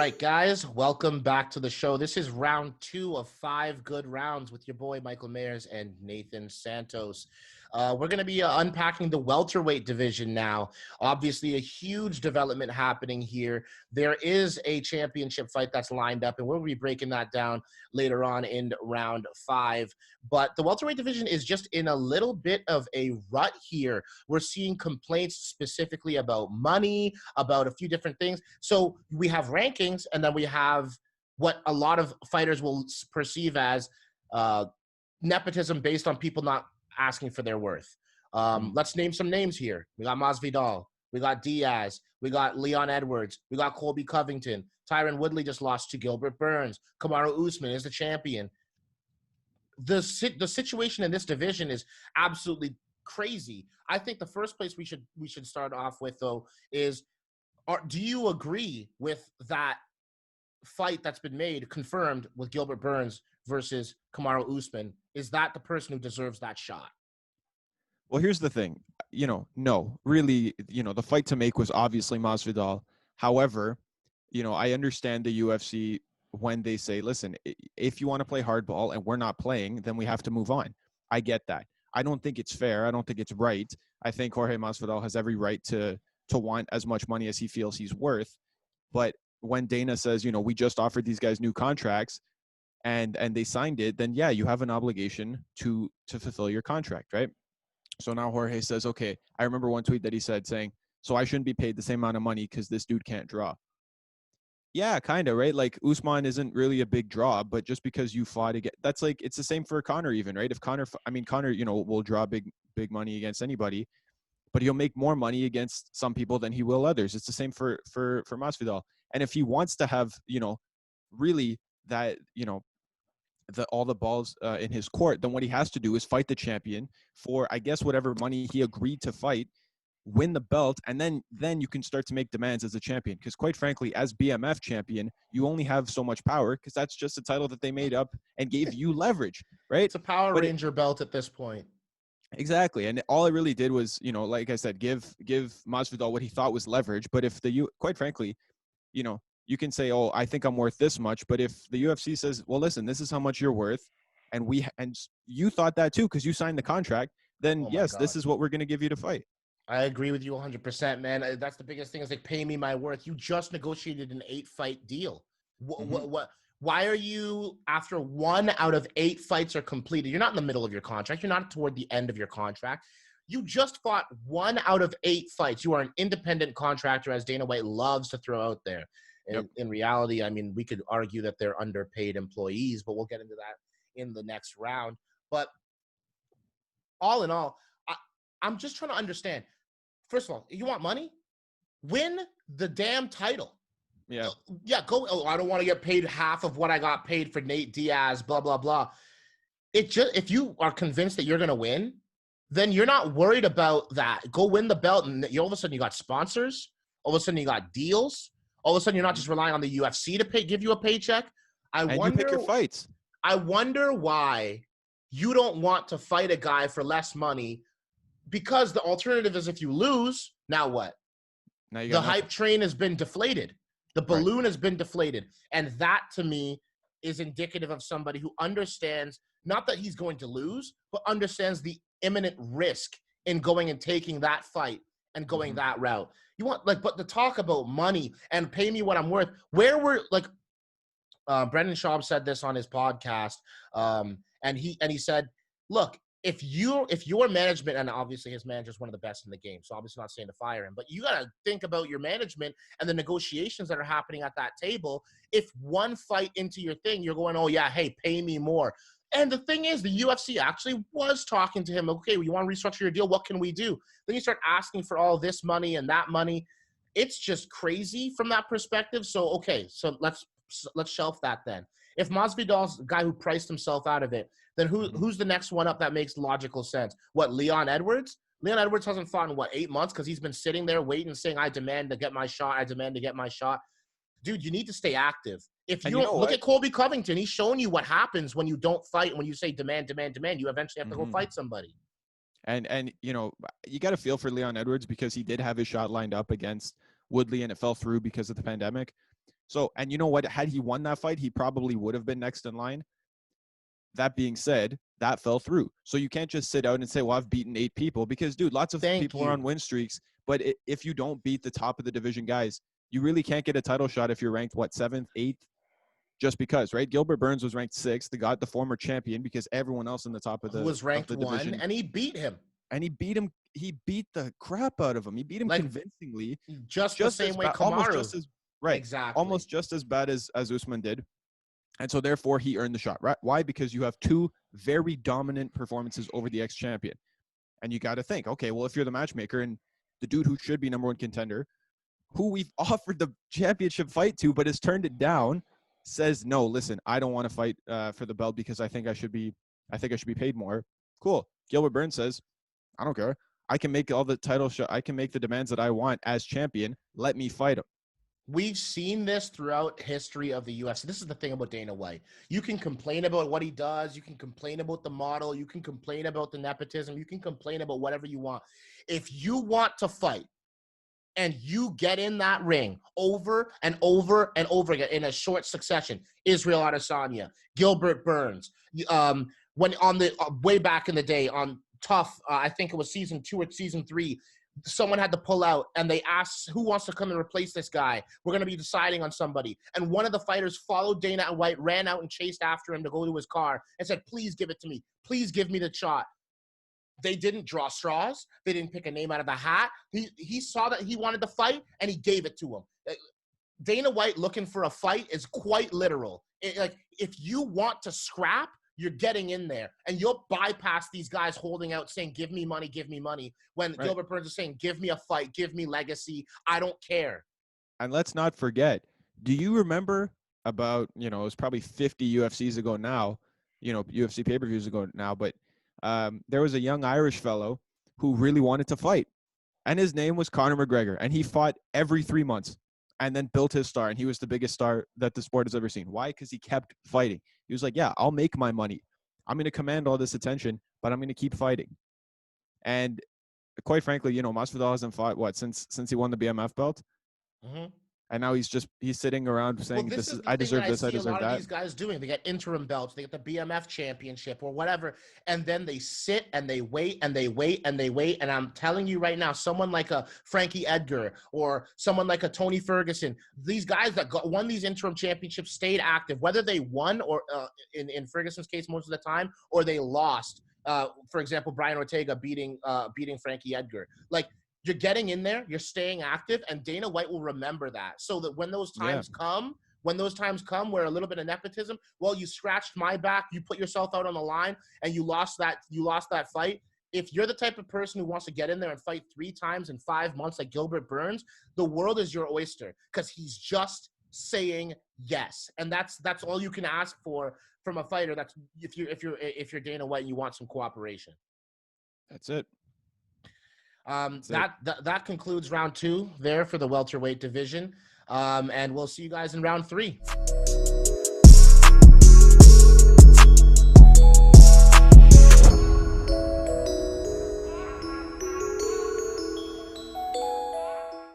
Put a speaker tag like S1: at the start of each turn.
S1: right, guys, welcome back to the show. This is round 2 of 5 good rounds with your boy Michael Mayers and Nathan Santos. We're going to be unpacking the welterweight division now. Obviously, a huge development happening here. There is a championship fight that's lined up, and we'll be breaking that down later on in round 5. But the welterweight division is just in a little bit of a rut here. We're seeing complaints specifically about money, about a few different things. So we have rankings, and then we have what a lot of fighters will perceive as nepotism based on people not asking for their worth. Let's name some names here. We got Masvidal. We got Diaz. We got Leon Edwards. We got Colby Covington. Tyron Woodley just lost to Gilbert Burns. Kamaru Usman is the champion. The situation in this division is absolutely crazy. I think the first place we should start off with, though, is do you agree with that fight that's been made, confirmed, with Gilbert Burns versus Kamaru Usman? Is that the person who deserves that shot?
S2: Well, here's the thing. No. Really, the fight to make was obviously Masvidal. However, I understand the UFC when they say, listen, if you want to play hardball and we're not playing, then we have to move on. I get that. I don't think it's fair. I don't think it's right. I think Jorge Masvidal has every right to want as much money as he feels he's worth. But when Dana says, we just offered these guys new contracts and they signed it, then yeah, you have an obligation to fulfill your contract, right? So now Jorge says, okay, I remember one tweet that he said saying, so I shouldn't be paid the same amount of money because this dude can't draw. Yeah, kind of, right? Like Usman isn't really a big draw, but just because you fought again, that's like, it's the same for Conor even, right? If Conor, will draw big money against anybody, but he'll make more money against some people than he will others. It's the same for Masvidal. And if he wants to have, really that, all the balls in his court, then what he has to do is fight the champion for, I guess, whatever money he agreed to fight, win the belt, and then you can start to make demands as a champion. Because quite frankly, as BMF champion, you only have so much power because that's just a title that they made up and gave you leverage, right?
S1: It's a Power Ranger belt at this point.
S2: Exactly. And all it really did was, like I said, give Masvidal what he thought was leverage. But if quite frankly, you can say, oh, I think I'm worth this much. But if the UFC says, well, listen, this is how much you're worth, and you thought that too because you signed the contract, then yes, this is what we're going to give you to fight.
S1: I agree with you 100%, man. That's the biggest thing is like, pay me my worth. You just negotiated an 8-fight deal. Why are you, after 1 out of 8 fights are completed, you're not in the middle of your contract. You're not toward the end of your contract. You just fought 1 out of 8 fights. You are an independent contractor, as Dana White loves to throw out there. And in reality, I mean, we could argue that they're underpaid employees, but we'll get into that in the next round. But all in all, I'm just trying to understand. First of all, you want money? Win the damn title.
S2: Yeah.
S1: Yeah, go. Oh, I don't want to get paid half of what I got paid for Nate Diaz, blah, blah, blah. If you are convinced that you're going to win, then you're not worried about that. Go win the belt, and all of a sudden you got sponsors. All of a sudden you got deals. All of a sudden you're not just relying on the UFC to give you a paycheck.
S2: You pick your fights.
S1: I wonder why you don't want to fight a guy for less money, because the alternative is if you lose, now what?
S2: Now
S1: the hype train has been deflated. The balloon has been deflated. And that, to me, is indicative of somebody who understands, not that he's going to lose, but understands the imminent risk in going and taking that fight and going that route. You want, but the talk about money and pay me what I'm worth, where we're, Brendan Schaub said this on his podcast, and he said, look, if your management, and obviously his manager is one of the best in the game, so obviously not saying to fire him, but you got to think about your management and the negotiations that are happening at that table. If one fight into your thing, you're going, oh yeah, hey, pay me more. And the thing is, the UFC actually was talking to him. Okay, well, you want to restructure your deal? What can we do? Then you start asking for all this money and that money. It's just crazy from that perspective. So, okay, so let's shelf that then. If Masvidal's the guy who priced himself out of it, then who's the next one up that makes logical sense? What, Leon Edwards? Leon Edwards hasn't fought in, 8 months? Because he's been sitting there waiting, saying, I demand to get my shot. I demand to get my shot. Dude, you need to stay active. If you don't, look at Colby Covington. He's shown you what happens when you don't fight. When you say demand, demand, demand, you eventually have to go fight somebody.
S2: And you got to feel for Leon Edwards because he did have his shot lined up against Woodley and it fell through because of the pandemic. So, and you know what? Had he won that fight, he probably would have been next in line. That being said, that fell through. So you can't just sit out and say, well, I've beaten 8 people, because, dude, lots of people are on win streaks. But if you don't beat the top of the division guys, you really can't get a title shot if you're ranked, 7th, 8th? Just because, right? Gilbert Burns was ranked 6th, the former champion, because everyone else in the top of the,
S1: was ranked
S2: of the division.
S1: 1, and he beat him.
S2: And he beat him. He beat the crap out of him. He beat him convincingly.
S1: Just the same way Kamaru.
S2: Almost just as, right.
S1: Exactly.
S2: Almost just as bad as Usman did. And so therefore he earned the shot, right? Why? Because you have 2 very dominant performances over the ex-champion. And you got to think, okay, well, if you're the matchmaker and the dude who should be number 1 contender, who we've offered the championship fight to but has turned it down, says, no, listen, I don't want to fight for the belt because I think I should be paid more. Cool. Gilbert Burns says, I don't care. I can make all the I can make the demands that I want as champion. Let me fight him.
S1: We've seen this throughout history of the UFC. This is the thing about Dana White. You can complain about what he does. You can complain about the model. You can complain about the nepotism. You can complain about whatever you want. If you want to fight and you get in that ring over and over and over again in a short succession, Israel Adesanya, Gilbert Burns, when on the way back in the day on Tough, I think it was season 2 or season 3, someone had to pull out and they asked who wants to come and replace this guy. We're going to be deciding on somebody. And one of the fighters followed Dana White, ran out and chased after him to go to his car and said, please give it to me. Please give me the shot. They didn't draw straws. They didn't pick a name out of the hat. He saw that he wanted to fight and he gave it to him. Dana White looking for a fight is quite literal. If you want to scrap, you're getting in there, and you'll bypass these guys holding out saying, give me money, when right. Gilbert Burns is saying, give me a fight, give me legacy, I don't care.
S2: And let's not forget, do you remember about, it was probably 50 UFCs ago now, UFC pay-per-views ago now, but there was a young Irish fellow who really wanted to fight, and his name was Conor McGregor, and he fought every 3 months and then built his star, and he was the biggest star that the sport has ever seen. Why? Because he kept fighting. He was like, yeah, I'll make my money. I'm going to command all this attention, but I'm going to keep fighting. And quite frankly, Masvidal hasn't fought, since he won the BMF belt? Mm-hmm. And now he's sitting around saying, I deserve this, I deserve that. A lot of
S1: these guys doing, they get interim belts, they get the BMF championship or whatever, and then they sit and they wait and they wait and they wait. And I'm telling you right now, someone like a Frankie Edgar or someone like a Tony Ferguson, these guys that won these interim championships stayed active, whether they won or in Ferguson's case most of the time, or they lost. For example, Brian Ortega beating Frankie Edgar. You're getting in there, you're staying active, and Dana White will remember that. So that when those times come where a little bit of nepotism, well, you scratched my back, you put yourself out on the line, and you lost that fight. If you're the type of person who wants to get in there and fight 3 times in 5 months like Gilbert Burns, the world is your oyster because he's just saying yes. And that's all you can ask for from a fighter. That's if you're Dana White and you want some cooperation.
S2: That's it.
S1: That concludes round 2 there for the welterweight division. And we'll see you guys in round 3.